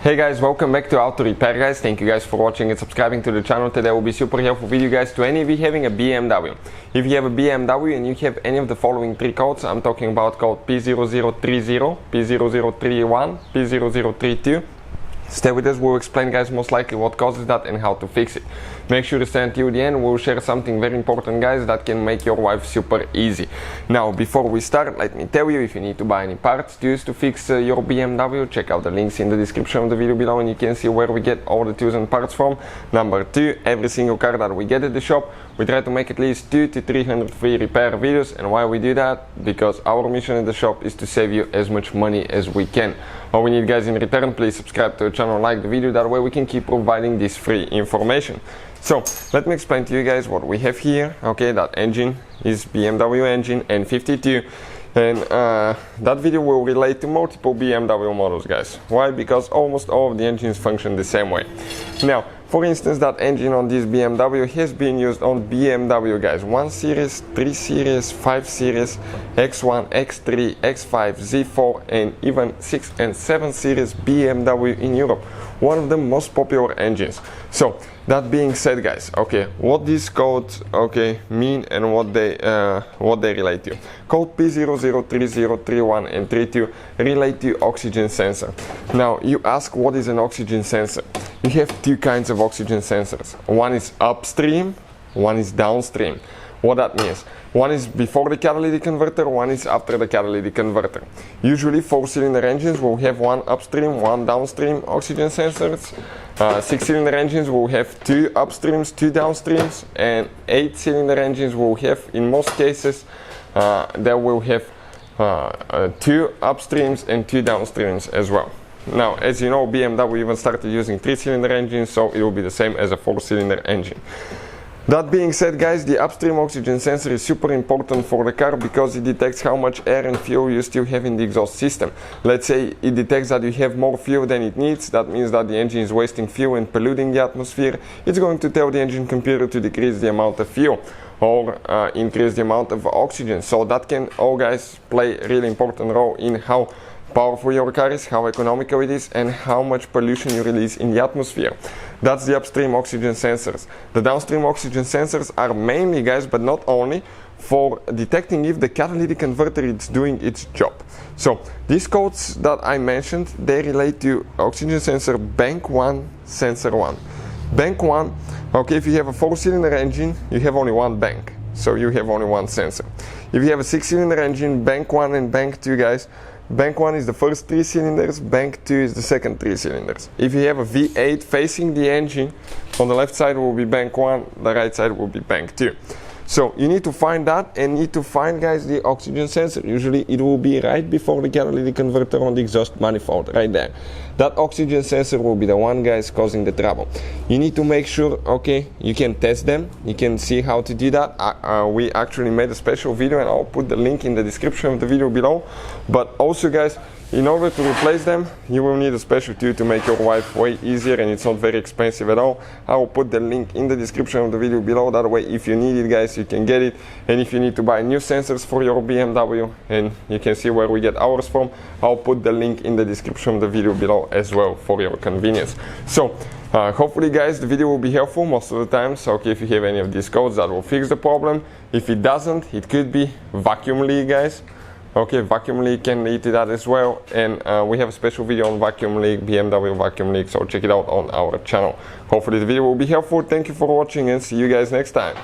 Hey guys, welcome back to Auto Repair guys. Thank you guys for watching and subscribing to the channel. Today will be super helpful video guys to any of you having a BMW. If you have a BMW and you have any of the following three codes, I'm talking about code P0030, P0031, P0032. Stay with us, we'll explain guys most likely what causes that and how to fix it. Make sure to stay until the end, we'll share something very important guys that can make your life super easy. Now before we start, let me tell you, if you need to buy any parts to use to fix your BMW, check out the links in the description of the video below and you can see where we get all the tools and parts from. Number two, every single car that we get at the shop, we try to make at least 200 to 300 free repair videos. And why we do that? Because our mission at the shop is to save you as much money as we can. All we need guys in return, please subscribe to the channel, like the video, that way we can keep providing this free information. So let me explain to you guys what we have here. Okay, that engine is BMW engine N52, and that video will relate to multiple BMW models guys. Why? Because almost all of the engines function the same way. Now for instance, that engine on this BMW has been used on BMW guys 1 Series, 3 Series, 5 Series, X1, X3, X5, Z4 and even 6 and 7 Series BMW in Europe. One of the most popular engines. So that being said guys, okay, what these codes mean and what they relate to. Code P0030, 31 and 32 relate to oxygen sensor. Now you ask, what is an oxygen sensor? You have two kinds of oxygen sensors. One is upstream, one is downstream. What that means? One is before the catalytic converter, one is after the catalytic converter. Usually 4-cylinder engines will have one upstream, one downstream oxygen sensors. 6-cylinder engines will have 2 upstreams, 2 downstreams, and 8-cylinder engines will have, in most cases, they will have 2 upstreams and 2 downstreams as well. Now, as you know, BMW even started using 3-cylinder engines, so it will be the same as a 4-cylinder engine. That being said guys, the upstream oxygen sensor is super important for the car because it detects how much air and fuel you still have in the exhaust system. Let's say it detects that you have more fuel than it needs. That means that the engine is wasting fuel and polluting the atmosphere. It's going to tell the engine computer to decrease the amount of fuel or increase the amount of oxygen. So that can all guys play a really important role in how powerful your car is, how economical it is, and how much pollution you release in the atmosphere. That's the upstream oxygen sensors. The downstream oxygen sensors are mainly guys, but not only, for detecting if the catalytic converter is doing its job. So these codes that I mentioned, they relate to oxygen sensor bank 1, sensor 1. Bank 1, okay, if you have a 4-cylinder engine, you have only one bank, so you have only one sensor. If you have a 6-cylinder engine, bank 1 and bank 2 guys, bank 1 is the first 3 cylinders, bank 2 is the second 3 cylinders. If you have a V8 facing the engine, on the left side will be bank 1, the right side will be bank 2. So you need to find that and need to find guys the oxygen sensor. Usually it will be right before the catalytic converter on the exhaust manifold, right there. That oxygen sensor will be the one guys causing the trouble. You need to make sure, okay, you can test them, you can see how to do that. We actually made a special video and I'll put the link in the description of the video below. But also guys, in order to replace them, you will need a special tool to make your life way easier, and it's not very expensive at all. I will put the link in the description of the video below, that way if you need it guys, you can get it. And if you need to buy new sensors for your BMW, and you can see where we get ours from, I'll put the link in the description of the video below as well for your convenience. So hopefully guys the video will be helpful most of the time. So okay, if you have any of these codes, that will fix the problem. If it doesn't, it could be vacuum leak guys. Okay, vacuum leak can lead to that as well, and we have a special video on vacuum leak, BMW vacuum leak, so check it out on our channel. Hopefully the video will be helpful. Thank you for watching and see you guys next time.